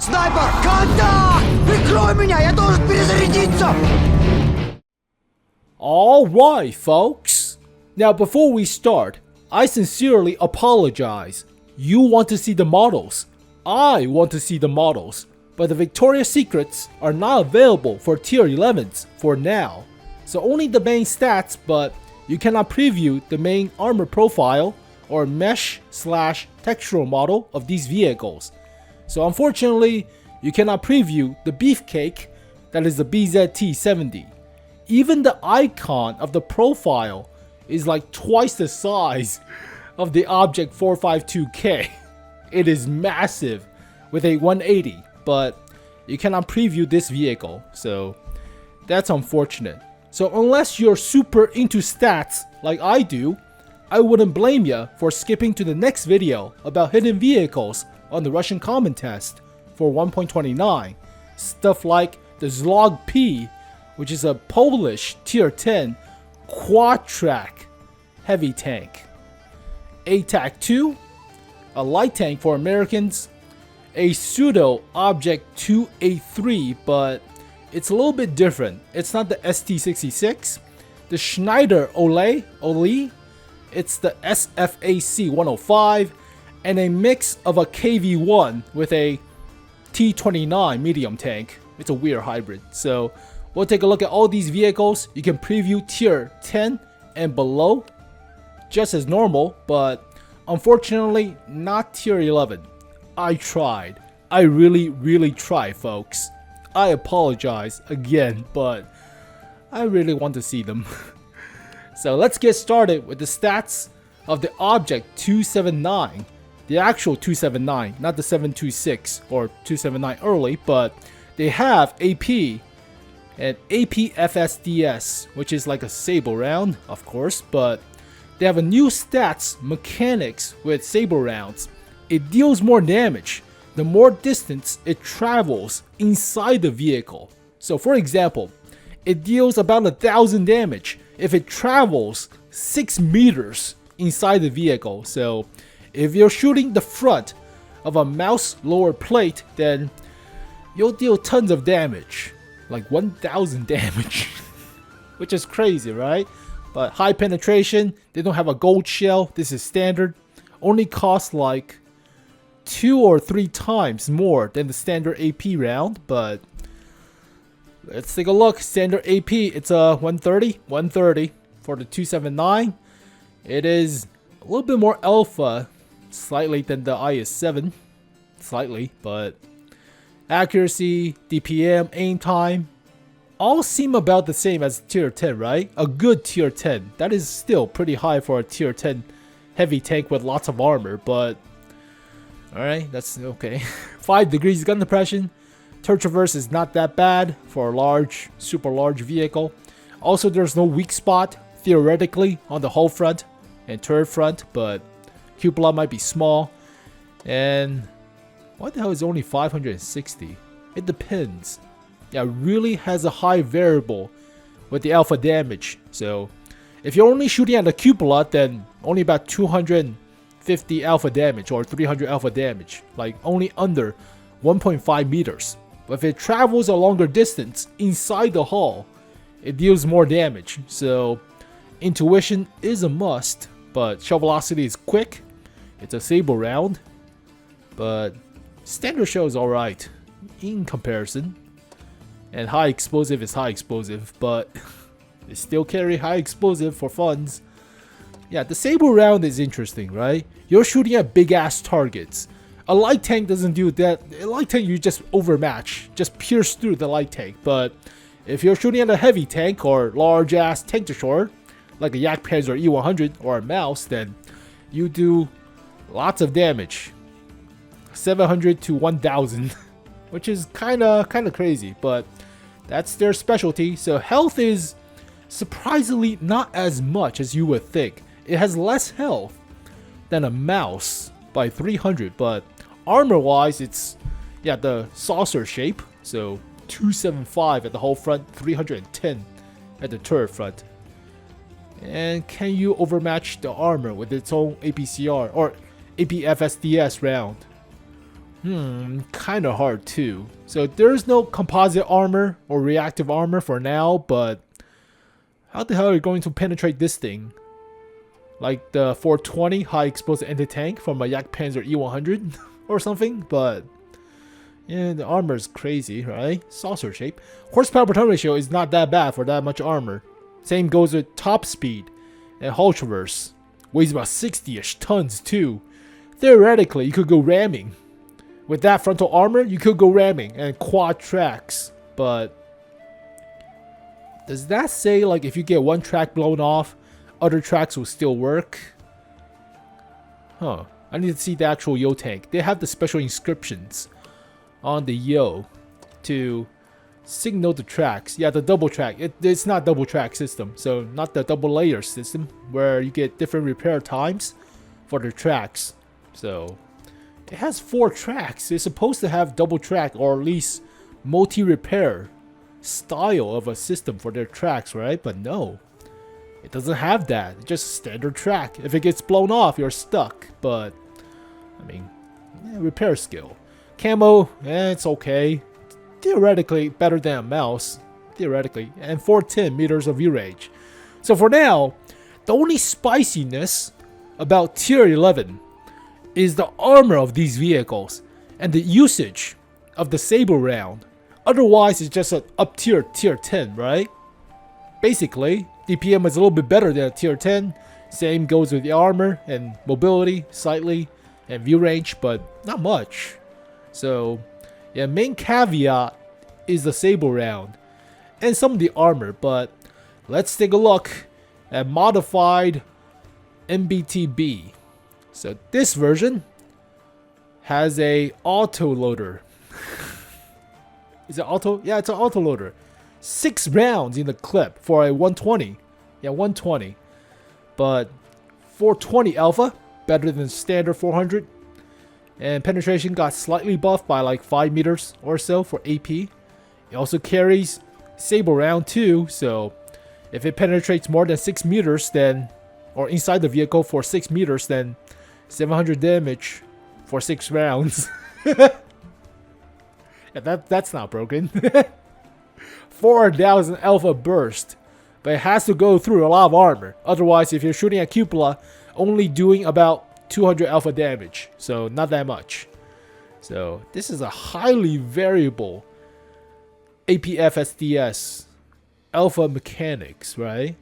Снайпер! Контакт! Прикрой меня! Я должен перезарядиться! Alright, folks. Now, before we start, I sincerely apologize. You want to see the models. I want to see the models. But the Victoria's Secrets are not available for tier 11s for now. So only the main stats, but you cannot preview the main armor profile or mesh/textural model of these vehicles. So unfortunately, you cannot preview the beefcake that is the BZT-70. Even the icon of the profile is like twice the size of the object 452K. It is massive with a 180, but you cannot preview this vehicle, so that's unfortunate. So unless you're super into stats like I do, I wouldn't blame you for skipping to the next video about hidden vehicles on the Russian common test for 1.29. Stuff like the 𝗧𝗶𝗲, which is a Polish tier 10 quad-track heavy tank. ATAC-2, a light tank for Americans. A pseudo object 2A3, but it's a little bit different. It's not the ST66, the Schneider Ole, it's the SFAC 105, and a mix of a KV1 with a T29 medium tank. It's a weird hybrid. So we'll take a look at all these vehicles. You can preview tier 10 and below just as normal, but unfortunately not tier 11. I tried. I really tried, folks. I apologize again, but I really want to see them. So let's get started with the stats of the object 279. The actual 279, not the 726 or 279 early, but they have AP and APFSDS, which is like a saber round, of course, but they have a new stats mechanics with saber rounds. It deals more damage the more distance it travels inside the vehicle. So for example, it deals about 1,000 damage if it travels 6 meters inside the vehicle. So if you're shooting the front of a mouse lower plate, then you'll deal tons of damage, like 1,000 damage, which is crazy, right? But high penetration, they don't have a gold shell, this is standard, only costs like 2 or 3 times more than the standard AP round, but let's take a look. Standard AP, it's a 130 for the 279. It is a little bit more alpha, slightly, than the IS-7, slightly, but accuracy, DPM, aim time, all seem about the same as tier 10, right? A good tier 10. That is still pretty high for a tier 10 heavy tank with lots of armor, but alright, that's okay. 5 degrees gun depression. Turn traverse is not that bad for a large, super large vehicle. Also, there's no weak spot, theoretically, on the hull front and turret front, but cupola might be small. And what the hell is only 560? It depends. Yeah, it really has a high variable with the alpha damage. So if you're only shooting at the cupola, then only about 250 alpha damage or 300 alpha damage, like only under 1.5 meters. But if it travels a longer distance inside the hull, it deals more damage. So intuition is a must, but shell velocity is quick. It's a saber round, but standard shell is alright in comparison. And high explosive is high explosive, but they still carry high explosive for funds. Yeah, the saber round is interesting, right? You're shooting at big ass targets. A light tank doesn't do that. A light tank, you just overmatch, just pierce through the light tank. But if you're shooting at a heavy tank or large ass tank to shore, like a Yak-Panzer E100 or a Mouse, then you do lots of damage, 700 to 1,000, which is kind of crazy, but that's their specialty. So health is surprisingly not as much as you would think. It has less health than a Mouse by 300, but armor wise, it's, yeah, the saucer shape. So 275 at the whole front, 310 at the turret front. And can you overmatch the armor with its own APCR or APFSDS round? Kinda hard too. So there's no composite armor or reactive armor for now, but how the hell are you going to penetrate this thing? Like the 420 high explosive anti-tank from a Jagdpanzer E100 or something, but yeah, the armor is crazy, right? Saucer shape. Horsepower per ton ratio is not that bad for that much armor. Same goes with top speed and hull traverse. Weighs about 60-ish tons too. Theoretically, you could go ramming. With that frontal armor, you could go ramming and quad tracks, but does that say like if you get one track blown off, other tracks will still work? Huh. I need to see the actual Yo tank. They have the special inscriptions on the Yo to signal the tracks. Yeah, the double track. It's not double track system, so not the double layer system where you get different repair times for the tracks. So it has 4 tracks. It's supposed to have double track or at least multi-repair style of a system for their tracks, right? But no, it doesn't have that. It's just a standard track. If it gets blown off, you're stuck. But I mean, yeah, repair skill. Camo, it's okay. Theoretically better than a mouse. Theoretically. And 410 meters of view range. So for now, the only spiciness about tier 11 is the armor of these vehicles and the usage of the saber round. Otherwise, it's just an up tier 10, right? Basically, DPM is a little bit better than a tier 10. Same goes with the armor and mobility slightly and view range, but not much. So yeah, main caveat is the saber round and some of the armor, but let's take a look at modified MBT-B. So this version has a auto loader. Is it auto? Yeah, it's an auto loader. 6 rounds in the clip for a 120. Yeah, 120. But 420 alpha, better than standard 400. And penetration got slightly buffed by like 5 meters or so for AP. It also carries saber round too, so if it penetrates more than 6 meters, then, or inside the vehicle for 6 meters, then 700 damage for 6 rounds. Yeah, that's not broken. 4,000 alpha burst, but it has to go through a lot of armor. Otherwise, if you're shooting at cupola, only doing about 200 alpha damage, so not that much. So this is a highly variable APFSDS alpha mechanics, right?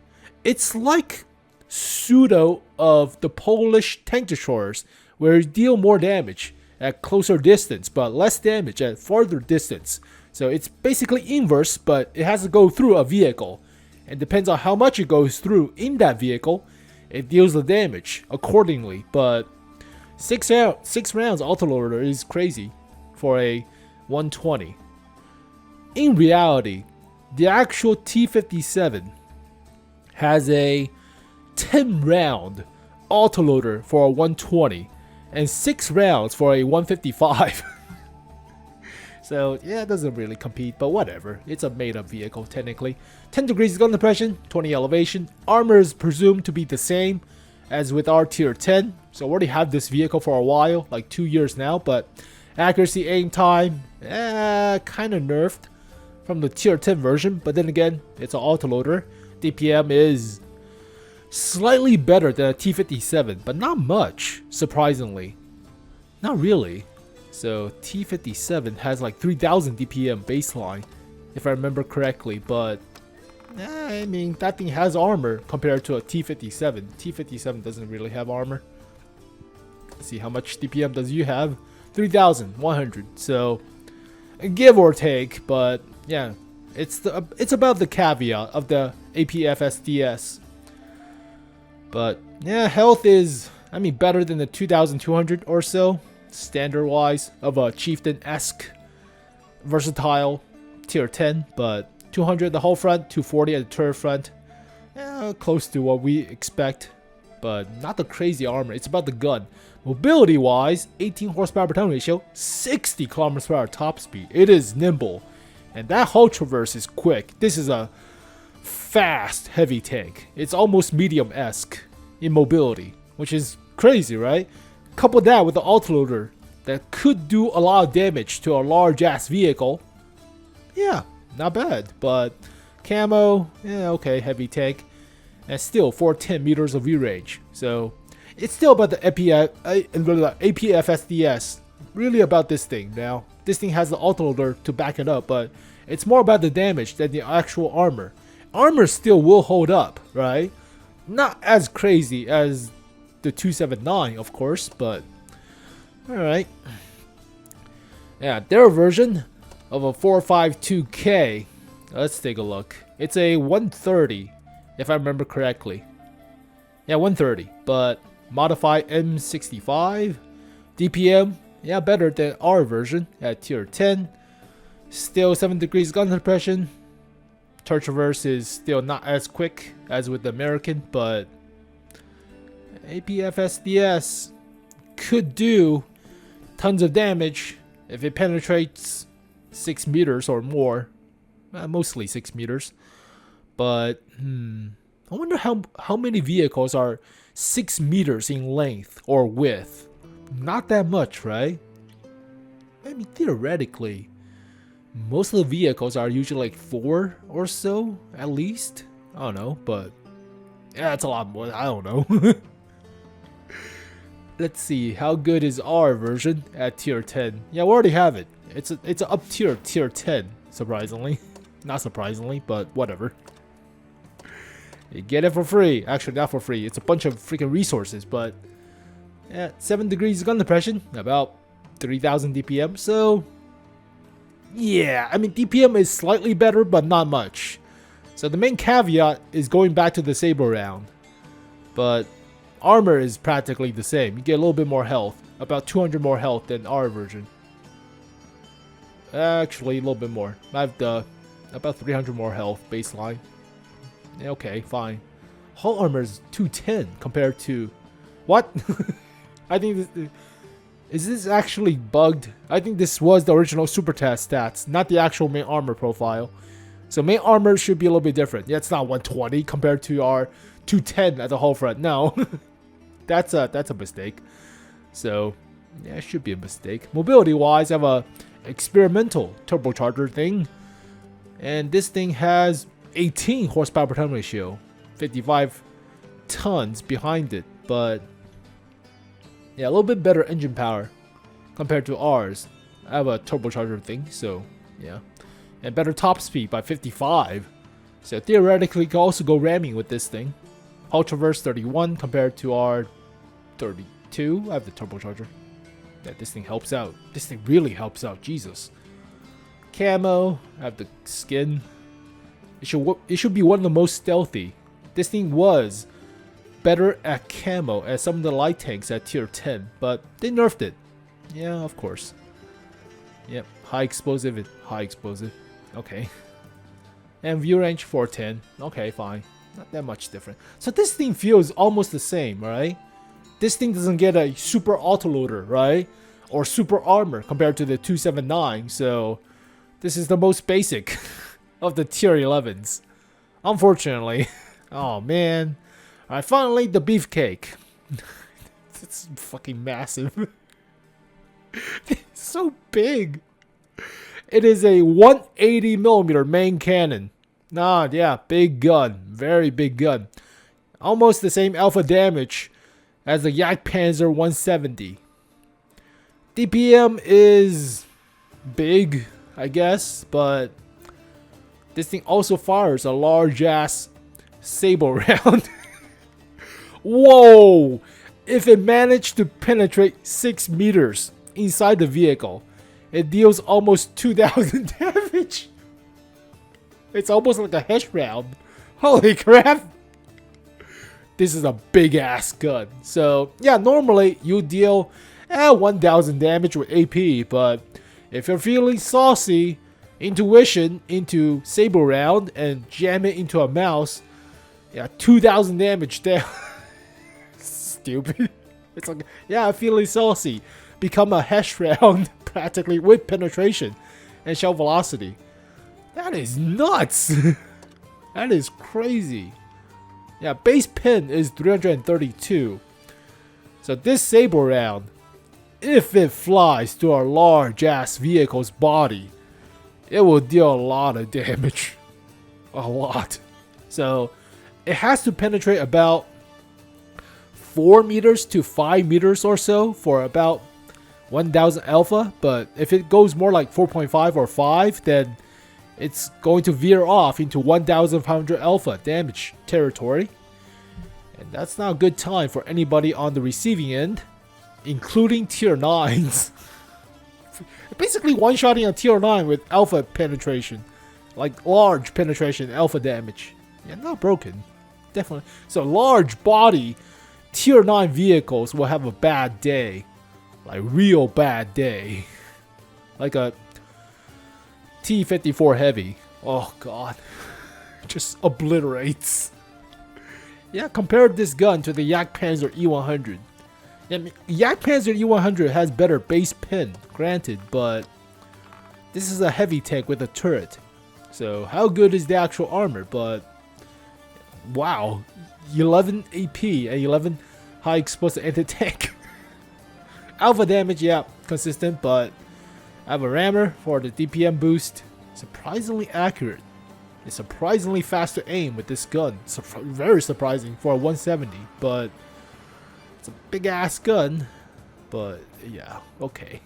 It's like pseudo of the Polish tank destroyers, where you deal more damage at closer distance but less damage at farther distance. So it's basically inverse, but it has to go through a vehicle, and depends on how much it goes through in that vehicle, it deals the damage accordingly. But 6 rounds autoloader is crazy for a 120. In reality, the actual T57 has a 10 round autoloader for a 120 and 6 rounds for a 155. So yeah, it doesn't really compete, but whatever. It's a made up vehicle technically. 10 degrees gun depression, 20 elevation. Armor is presumed to be the same as with our tier 10. So I already have this vehicle for a while, like 2 years now, but accuracy, aim time, kind of nerfed from the tier 10 version. But then again, it's an autoloader. DPM is slightly better than a T57, but not much, surprisingly. Not really. So T57 has like 3000 DPM baseline, if I remember correctly, but I mean, that thing has armor compared to a T57. T57 doesn't really have armor. Let's see, how much DPM does you have? 3100. So give or take, but yeah, it's about the caveat of the APFSDS. But yeah, health is, I mean, better than the 2200 or so, standard wise, of a chieftain-esque versatile tier 10, but 200 at the hull front, 240 at the turret front, close to what we expect, but not the crazy armor. It's about the gun. Mobility wise, 18 horsepower per ton ratio, 60 kilometers per hour top speed. It is nimble, and that hull traverse is quick. This is a fast heavy tank. It's almost medium-esque in mobility, which is crazy, right? Couple that with the autoloader that could do a lot of damage to a large ass vehicle. Yeah, not bad. But camo, yeah, okay, heavy tank, and still 410 meters of view range. So it's still about the APFSDS. Really about this thing. Now this thing has the autoloader to back it up, but it's more about the damage than the actual armor. Armor still will hold up, right? Not as crazy as the 279, of course, but alright. Yeah, their version of a 4.52K. Let's take a look. It's a 130, if I remember correctly. Yeah, 130, but modified M65. DPM, yeah, better than our version at tier 10. Still 7 degrees gun suppression. Turret traverse is still not as quick as with the American, but APFSDS could do tons of damage if it penetrates 6 meters or more. Mostly 6 meters. But I wonder how many vehicles are 6 meters in length or width. Not that much, right? I mean, theoretically, most of the vehicles are usually like 4 or so, at least. I don't know, but yeah, it's a lot more. I don't know. Let's see, how good is our version at tier 10? Yeah, we already have it. It's an up tier, tier 10, surprisingly. Not surprisingly, but whatever. You get it for free. Actually, not for free. It's a bunch of freaking resources, but yeah, 7 degrees gun depression, about 3000 DPM, so yeah, I mean, DPM is slightly better, but not much. So the main caveat is going back to the saber round. But armor is practically the same. You get a little bit more health. About 200 more health than our version. Actually, a little bit more. I have the about 300 more health baseline. Yeah, okay, fine. Hull armor is 210 compared to... What? I think this... Is this actually bugged? I think this was the original super test stats, not the actual main armor profile. So main armor should be a little bit different. Yeah, it's not 120 compared to our 210 at the hull front. No, that's a mistake. So yeah, it should be a mistake. Mobility wise, I have a experimental turbocharger thing, and this thing has 18 horsepower per ton ratio, 55 tons behind it, but yeah, a little bit better engine power compared to ours. I have a turbocharger thing, so yeah. And better top speed by 55. So theoretically, you can also go ramming with this thing. Hull traverse 31 compared to our 32. I have the turbocharger. Yeah, this thing helps out. This thing really helps out. Jesus. Camo. I have the skin. It should be one of the most stealthy. This thing was better at camo as some of the light tanks at tier 10, but they nerfed it. Yeah, of course. Yep, high explosive and high explosive. Okay. And view range 410. Okay, fine. Not that much different. So this thing feels almost the same, right? This thing doesn't get a super autoloader, right? Or super armor compared to the 279, so this is the most basic of the tier 11s. Unfortunately. Oh man. Alright, finally the beefcake. It's fucking massive. It's so big. It is a 180mm main cannon. Nah, yeah, big gun. Very big gun. Almost the same alpha damage as the Jagdpanzer 170. DPM is big, I guess, but this thing also fires a large ass saber round. Whoa! If it managed to penetrate 6 meters inside the vehicle, it deals almost 2000 damage. It's almost like a hesh round. Holy crap! This is a big ass gun. So yeah, normally you deal 1000 damage with AP, but if you're feeling saucy, intuition into saber round and jam it into a mouse, yeah, 2000 damage down. Stupid. It's like, yeah, feeling saucy. Become a hesh round practically with penetration and shell velocity. That is nuts. That is crazy. Yeah, base pin is 332. So this saber round if it flies to a large ass vehicle's body, it will deal a lot of damage. A lot. So it has to penetrate about 4 meters to 5 meters or so for about 1000 alpha, but if it goes more like 4.5 or 5, then it's going to veer off into 1500 alpha damage territory. And that's not a good time for anybody on the receiving end, including tier 9s. Basically one-shotting a tier 9 with alpha penetration. Like large penetration alpha damage. Yeah, not broken. Definitely. So large body tier 9 vehicles will have a bad day. Like real bad day. Like a T-54 heavy. Oh god. Just obliterates. Yeah, compare this gun to the Jagdpanzer E100. Yeah, Jagdpanzer E100 has better base pin, granted, but this is a heavy tank with a turret. So how good is the actual armor? But wow, 11 AP and 11 high explosive anti-tank. Alpha damage, yeah, consistent, but I have a rammer for the DPM boost. Surprisingly accurate. It's surprisingly fast to aim with this gun. Very surprising for a 170, but it's a big ass gun. But yeah, okay.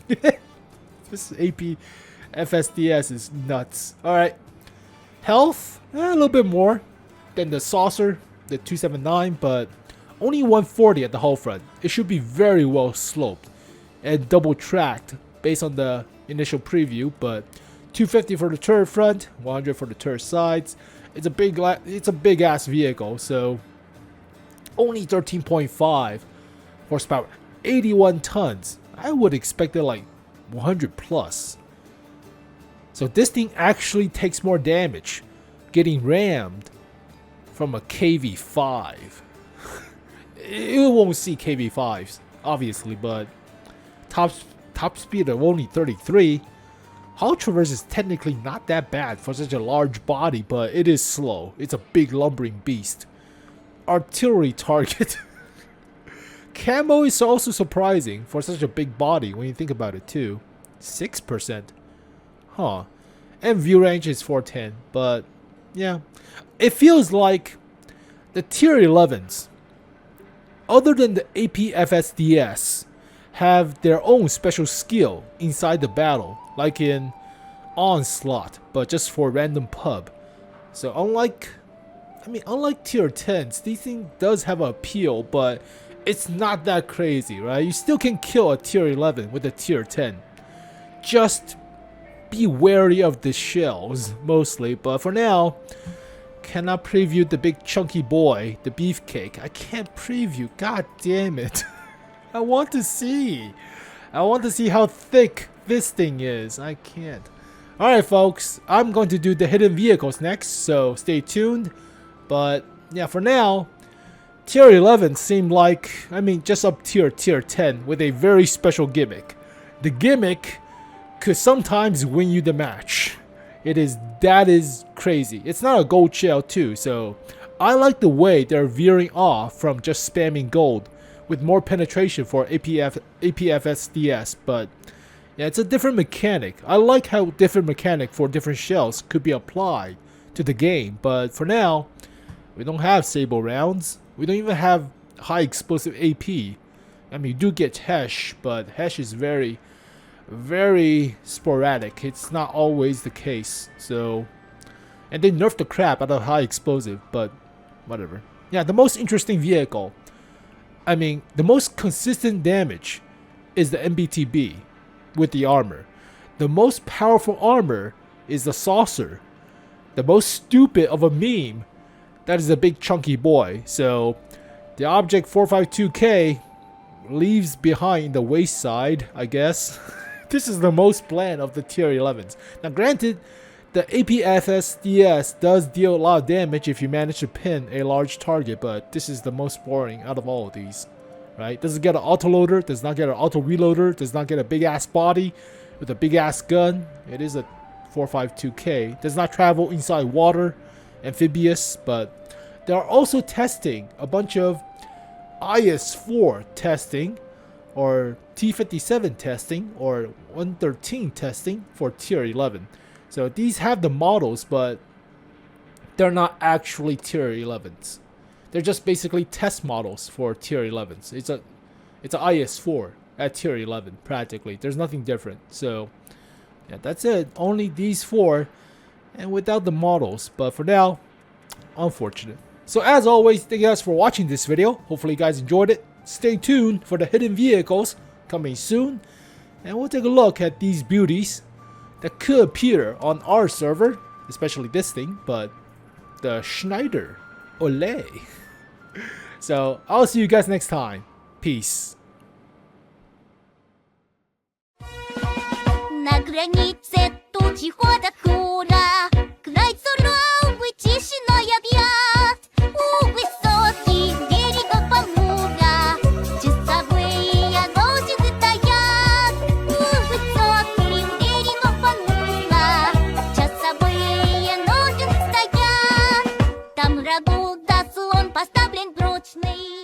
This APFSDS is nuts. Alright. Health, a little bit more than the saucer, the 279, but only 140 at the hull front. It should be very well sloped and double tracked based on the initial preview, but 250 for the turret front, 100 for the turret sides. It's a big ass vehicle, so only 13.5 horsepower, 81 tons. I would expect it like 100 plus. So this thing actually takes more damage getting rammed from a KV5. It won't see KV5s, obviously, but top speed of only 33. Hull traverse is technically not that bad for such a large body, but it is slow. It's a big lumbering beast. Artillery target. Camo is also surprising for such a big body when you think about it too. 6%. Huh. And view range is 410, but yeah. It feels like the tier 11s, other than the APFSDS, have their own special skill inside the battle, like in Onslaught, but just for random pub. So unlike tier 10s, this thing does have an appeal, but it's not that crazy, right? You still can kill a tier 11 with a tier 10. Just be wary of the shells, mostly, but for now, cannot preview the big chunky boy, the beefcake. I can't preview, god damn it. I want to see how thick this thing is. I can't. Alright folks, I'm going to do the hidden vehicles next, so stay tuned. But yeah, for now, tier 11 seemed like, just up tier 10 with a very special gimmick. The gimmick could sometimes win you the match. That is crazy. It's not a gold shell too, so I like the way they're veering off from just spamming gold with more penetration for APFSDS, but yeah, it's a different mechanic. I like how different mechanic for different shells could be applied to the game, but for now, we don't have Sable rounds. We don't even have high explosive AP. You do get Hesh, but Hesh is very, very sporadic. It's not always the case. So, and they nerfed the crap out of high explosive, but whatever. Yeah, the most interesting vehicle, the most consistent damage is the MBT-B with the armor. The most powerful armor is the saucer. The most stupid of a meme, that is a big chunky boy. So the object 452K leaves behind the waist side, I guess. This is the most bland of the tier 11s. Now granted, the APFSDS does deal a lot of damage if you manage to pin a large target, but this is the most boring out of all of these. Right? Doesn't get an autoloader, does not get an auto reloader, does not get a big ass body with a big ass gun. It is a 452K. Does not travel inside water, amphibious, but they are also testing a bunch of IS-4 testing or T57 testing or 113 testing for tier 11. So these have the models, but they're not actually tier 11s. They're just basically test models for tier 11s. It's a IS4 at tier 11 practically. There's nothing different. So yeah, that's it. Only these four and without the models. But for now, unfortunate. So as always, thank you guys for watching this video. Hopefully you guys enjoyed it. Stay tuned for the hidden vehicles coming soon. And we'll take a look at these beauties that could appear on our server. Especially this thing, but the Schneider. Ole. So I'll see you guys next time. Peace. На границе тучьего дохода край суровый тишиной объят. У высоких берегов Амура часовые ночи стоят. У высоких берегов Амура часовые ночи стоят. Там врагу заслон поставлен прочный.